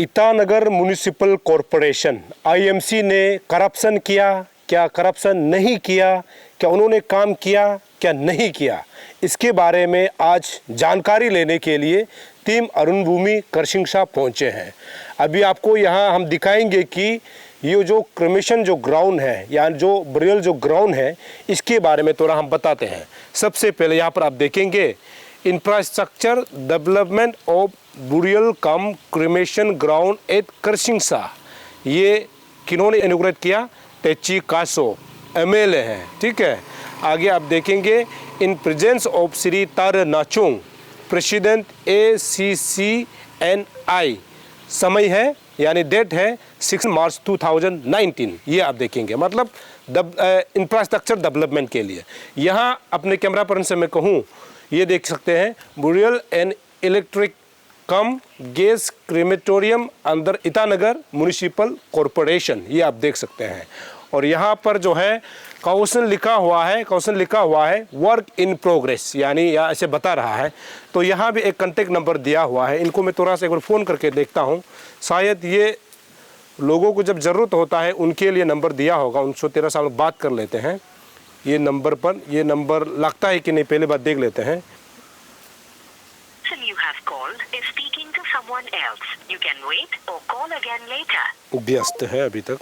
Itanagar municipal corporation IMC ने corruption किया, क्या करप्शन नहीं किया, क्या उन्होंने काम किया, क्या नहीं किया, इसके बारे में आज जानकारी लेने के लिए टीम अरुणभूमि करसिंगसा पहुंचे हैं। अभी आपको यहाँ हम दिखाएंगे कि ये जो क्रिमेशन जो ग्राउंड है या जो बरियल जो ग्राउंड है इसके बारे में थोड़ा हम बताते हैं। सबसे पहले यहाँ पर आप देखेंगे infrastructure development of burial cum cremation ground at Karsingsa. ये किन्होंने इनॉग्रेट किया? टेची कासो एमएलए हैं, ठीक है। आगे आप देखेंगे इन प्रेजेंस ऑफ श्री तार नाचुंग प्रेसिडेंट ACCNI। समय है यानी डेट है 6 मार्च 2019। ये आप देखेंगे मतलब इंफ्रास्ट्रक्चर डेवलपमेंट के लिए। यहाँ अपने कैमरा पर्सन से मैं कहूँ ये देख सकते हैं burial and electric come gas crematorium under Itanagar municipal corporation, ये आप देख सकते हैं। और यहाँ पर जो है क्वेश्चन लिखा हुआ है वर्क इन प्रोग्रेस, यानी यहाँ ऐसे बता रहा है। तो यहाँ भी एक कॉन्टेक्ट नंबर दिया हुआ है। इनको मैं थोड़ा सा एक बार फ़ोन करके देखता हूँ, शायद ये लोगों को जब ज़रूरत होता है उनके लिए नंबर दिया होगा। उनसे तेरा साल बात कर लेते हैं ये नंबर पर। ये नंबर लगता है कि नहीं, पहले बात देख लेते हैं। व्यस्त है अभी तक।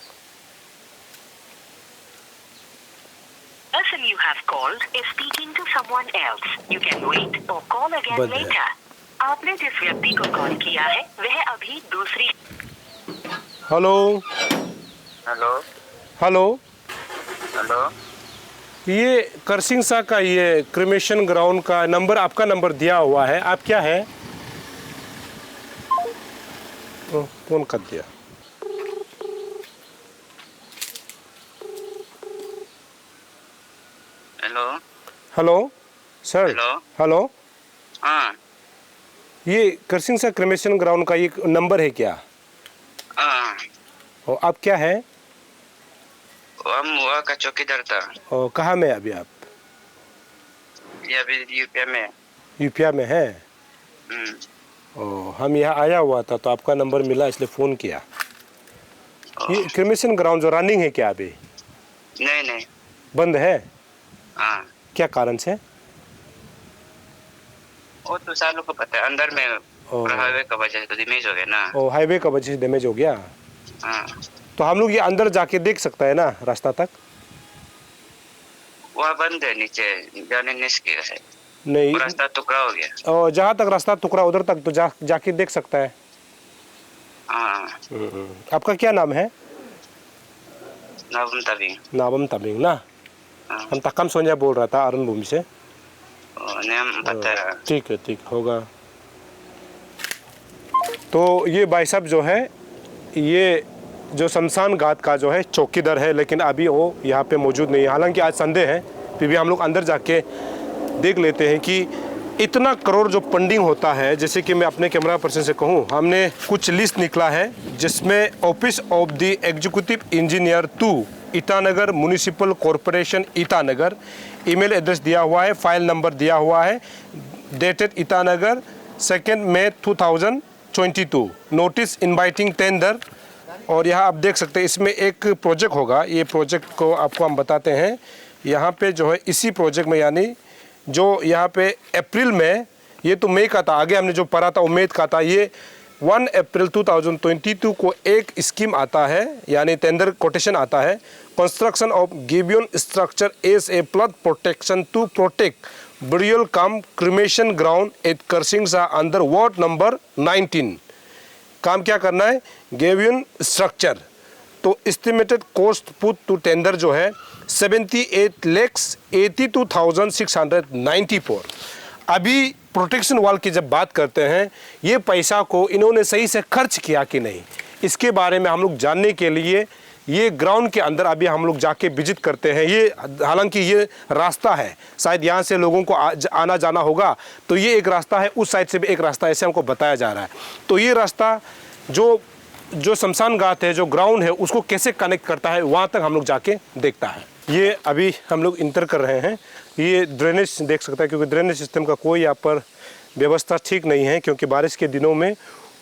person you have called is speaking to someone else. You can wait or call again later. आपने जिस व्यक्ति को कॉल किया है वह अभी दूसरी। हेलो हेलो हेलो हेलो, ये करसिंगसा का ये क्रिमेशन ग्राउंड का नंबर, आपका नंबर दिया हुआ है। आप क्या है? फोन कर दिया। Hello hello sir. Hello hello, हाँ ये करसिंगसा क्रिमेशन ग्राउंड का ये नंबर है क्या? हाँ, और आप क्या है? हम वहाँ का चौकीदार था। और कहाँ में अभी आप? ये अभी यूपी में। यूपी में है? और हम यहाँ आया हुआ था तो आपका नंबर मिला इसलिए फ़ोन किया। ये क्रिमेशन ग्राउंड जो रनिंग है क्या अभी? नहीं नहीं, बंद है। हाँ, क्या कारण से? वो तो सालों को पता है, अंदर में हाईवे का वजह से तो डैमेज हो गया ना। ओ, हाईवे का वजह से डैमेज हो गया। हाँ, तो हम लोग ये अंदर जाके देख सकता है ना रास्ता तक? वहाँ बंद है, नीचे जाने नहीं किया है। नहीं, रास्ता टुकड़ा हो गया। और जहाँ तक रास्ता टुकड़ा उधर तक तो जाके देख सकता है। हाँ, आपका क्या नाम है? नाबम तबिंग। नाबम तबिंग ना? हाँ। हम तकम सोनिया बोल रहा था अरुणभूमि से। नाम पता है। ठीक है, ठीक होगा। तो ये भाई साहब जो है ये जो शमशान घाट का जो है चौकीदार है, लेकिन अभी वो यहाँ पे मौजूद नहीं है। हालांकि आज संडे है, फिर भी हम लोग अंदर जाके देख लेते हैं कि इतना करोड़ जो फंडिंग होता है। जैसे कि मैं अपने कैमरा पर्सन से कहूँ, हमने कुछ लिस्ट निकला है जिसमें office of the executive engineer 2 Itanagar municipal corporation Itanagar, email address दिया हुआ है, फाइल नंबर दिया हुआ है, डेटेड ईटानगर 2 मई 2022, नोटिस इनवाइटिंग टेंडर। और यहाँ आप देख सकते हैं इसमें एक प्रोजेक्ट होगा। ये प्रोजेक्ट को आपको हम बताते हैं। यहाँ पे जो है इसी प्रोजेक्ट में, यानी जो यहाँ पे अप्रैल में, ये तो मई का था, आगे हमने जो पढ़ा था उम्मीद का था, ये 1 अप्रैल 2022 को एक स्कीम आता है, यानी टेंडर कोटेशन आता है, construction of gabion structure as a flood protection to protect burial cum cremation ground at Karsingsa under ward number 19। काम क्या करना है? Gabion structure. तो estimated cost put to tender जो है 78,82,694। अभी प्रोटेक्शन वॉल की जब बात करते हैं, ये पैसा को इन्होंने सही से खर्च किया कि नहीं, इसके बारे में हम लोग जानने के लिए ये ग्राउंड के अंदर अभी हम लोग जाके विजिट करते हैं। ये हालांकि ये रास्ता है, शायद यहाँ से लोगों को आना जाना होगा, तो ये एक रास्ता है, उस साइड से भी एक रास्ता, ऐसे हमको बताया जा रहा है। तो ये रास्ता जो शमशान घाट है, जो ग्राउंड है, उसको कैसे कनेक्ट करता है, वहाँ तक हम लोग जाके देखता है। ये अभी हम लोग इंटर कर रहे हैं। ये ड्रेनेज देख सकता है, क्योंकि ड्रेनेज सिस्टम का कोई यहाँ पर व्यवस्था ठीक नहीं है, क्योंकि बारिश के दिनों में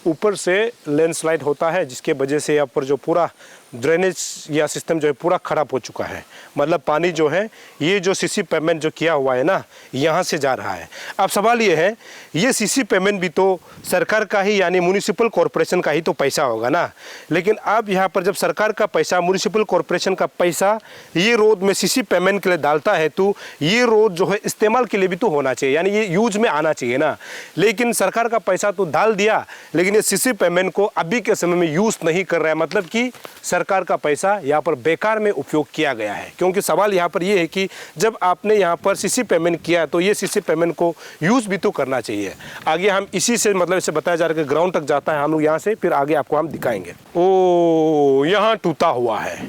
ऊपर से लैंडस्लाइड होता है, जिसके वजह से यहाँ पर जो पूरा ड्रेनेज या सिस्टम जो है पूरा ख़राब हो चुका है। मतलब पानी जो है ये जो सीसी पेमेंट जो किया हुआ है ना, यहाँ से जा रहा है। अब सवाल ये है, ये सीसी पेमेंट भी तो सरकार का ही यानी म्यूनिसिपल कॉरपोरेशन का ही तो पैसा होगा ना। लेकिन अब यहाँ पर जब सरकार का पैसा, म्यूनिसिपल कॉरपोरेशन का पैसा ये रोड में सीसी पेमेंट के लिए डालता है, तो ये रोड जो है इस्तेमाल के लिए भी तो होना चाहिए, यानी ये यूज में आना चाहिए ना। लेकिन सरकार का पैसा तो डाल दिया, लेकिन ये सीसी पेमेंट को अभी के समय में यूज़ नहीं कर रहा है। मतलब कि सरकार का पैसा यहाँ पर बेकार में उपयोग किया गया है। क्योंकि सवाल यहाँ पर ये है कि जब आपने यहाँ पर सीसी पेमेंट किया तो ये सीसी पेमेंट को यूज़ भी तो करना चाहिए। आगे हम इसी से मतलब इसे बताया जा रहा है कि ग्राउंड तक जाता है हम लोग यहाँ से, फिर आगे आपको हम दिखाएंगे। ओ, यहाँ टूटा हुआ है,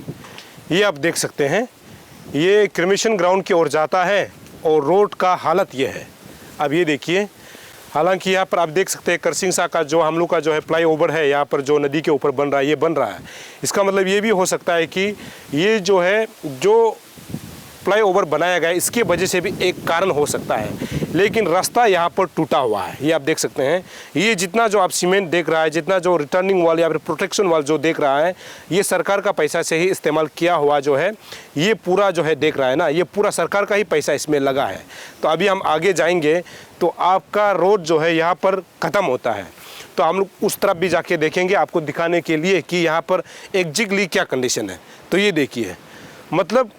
ये आप देख सकते हैं। ये क्रिमिशन ग्राउंड की ओर जाता है और रोड का हालत ये है। अब ये देखिए, हालांकि यहाँ पर आप देख सकते हैं करसिंगसा का जो हम लोग का जो है फ्लाई ओवर है, यहाँ पर जो नदी के ऊपर बन रहा है, ये बन रहा है। इसका मतलब ये भी हो सकता है कि ये जो है जो फ्लाई ओवर बनाया गया है इसके वजह से भी एक कारण हो सकता है। लेकिन रास्ता यहाँ पर टूटा हुआ है, ये आप देख सकते हैं। ये जितना जो आप सीमेंट देख रहा है, जितना जो रिटर्निंग वॉल या फिर प्रोटेक्शन वॉल जो देख रहा है, ये सरकार का पैसा से ही इस्तेमाल किया हुआ जो है, ये पूरा जो है देख रहा है ना, ये पूरा सरकार का ही पैसा इसमें लगा है। तो अभी हम आगे जाएंगे तो आपका रोड जो है यहाँ पर ख़त्म होता है। तो हम लोग उस तरफ भी जाके देखेंगे आपको दिखाने के लिए कि यहाँ पर एग्जैक्टली क्या कंडीशन है। तो ये देखिए, मतलब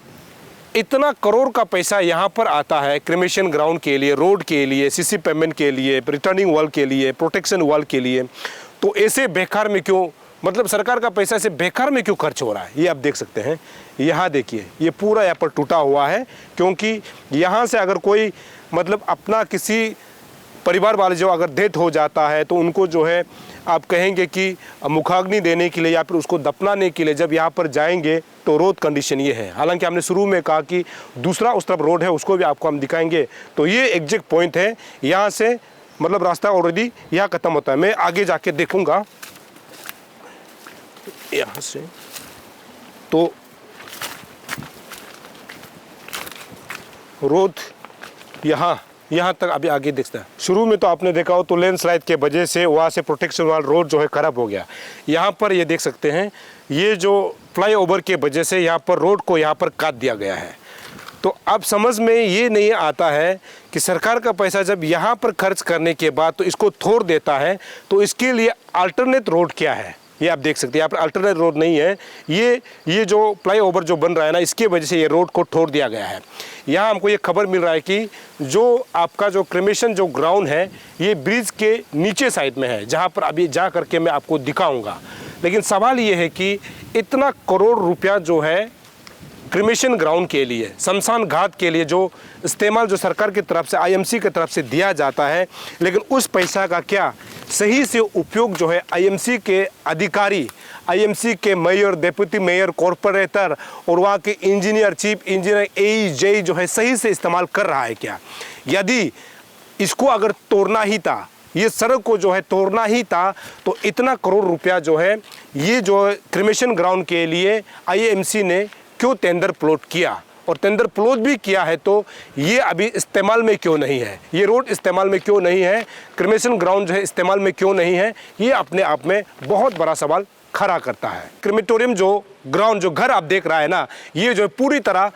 इतना करोड़ का पैसा यहाँ पर आता है क्रिमेशन ग्राउंड के लिए, रोड के लिए, सीसी पेमेंट के लिए, रिटर्निंग वॉल के लिए, प्रोटेक्शन वॉल के लिए। तो ऐसे बेकार में क्यों, मतलब सरकार का पैसा से बेकार में क्यों खर्च हो रहा है, ये आप देख सकते हैं। यहाँ देखिए, ये पूरा यहाँ पर टूटा हुआ है। क्योंकि यहाँ से अगर कोई मतलब अपना किसी परिवार वाले जो अगर डेथ हो जाता है तो उनको जो है आप कहेंगे कि मुखाग्नि देने के लिए या फिर उसको दफनाने के लिए जब यहाँ पर जाएंगे तो रोड कंडीशन ये है। हालांकि हमने शुरू में कहा कि दूसरा उस तरफ रोड है, उसको भी आपको हम दिखाएंगे। तो ये एग्जैक्ट पॉइंट है, यहाँ से मतलब रास्ता ऑलरेडी यहाँ ख़त्म होता है। मैं आगे जाके देखूँगा यहाँ से। तो रोड यहाँ तक अभी आगे दिखता है। शुरू में तो आपने देखा हो तो लैंडस्लाइड के वजह से वहाँ से प्रोटेक्शन वाला रोड जो है ख़राब हो गया। यहाँ पर ये देख सकते हैं, ये जो फ्लाईओवर के वजह से यहाँ पर रोड को यहाँ पर काट दिया गया है। तो अब समझ में ये नहीं आता है कि सरकार का पैसा जब यहाँ पर खर्च करने के बाद तो इसको छोड़ देता है, तो इसके लिए अल्टरनेट रोड क्या है, ये आप देख सकते हैं। यहाँ पर अल्टरनेट रोड नहीं है, ये जो फ्लाईओवर जो बन रहा है ना, इसके वजह से ये रोड को छोड़ दिया गया है। यहाँ हमको ये खबर मिल रहा है कि जो आपका जो क्रिमेशन जो ग्राउंड है ये ब्रिज के नीचे साइड में है, जहाँ पर अभी जा करके मैं आपको दिखाऊंगा। लेकिन सवाल ये है कि इतना करोड़ रुपया जो है क्रिमेशन ग्राउंड के लिए, शमशान घाट के लिए जो इस्तेमाल जो सरकार की तरफ से, आईएमसी की तरफ से दिया जाता है, लेकिन उस पैसा का क्या सही से उपयोग जो है आईएमसी के अधिकारी, आईएमसी के मेयर, डिप्टी मेयर, कॉरपोरेटर और वहाँ के इंजीनियर, चीफ इंजीनियर, AE जो है सही से इस्तेमाल कर रहा है क्या? यदि इसको अगर तोड़ना ही था, ये सड़क को जो है तोड़ना ही था, तो इतना करोड़ रुपया जो है ये जो क्रिमेशन ग्राउंड के लिए आईएमसी ने क्यों टेंडर प्लॉट किया? और टेंडर प्लॉट भी किया है तो ये अभी इस्तेमाल में क्यों नहीं है? ये रोड इस्तेमाल में क्यों नहीं है? क्रिमेशन ग्राउंड जो है इस्तेमाल में क्यों नहीं है? ये अपने आप में बहुत बड़ा सवाल खड़ा करता है। क्रिमेटोरियम जो ग्राउंड जो घर आप देख रहा है ना, ये जो पूरी तरह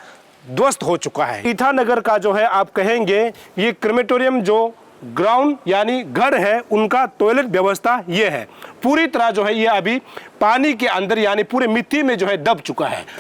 ध्वस्त हो चुका है। ईटानगर का जो है आप कहेंगे ये क्रिमेटोरियम जो ग्राउंड यानी घर है, उनका टॉयलेट व्यवस्था ये है। पूरी तरह जो है ये अभी पानी के अंदर यानी पूरे मिट्टी में जो है दब चुका है।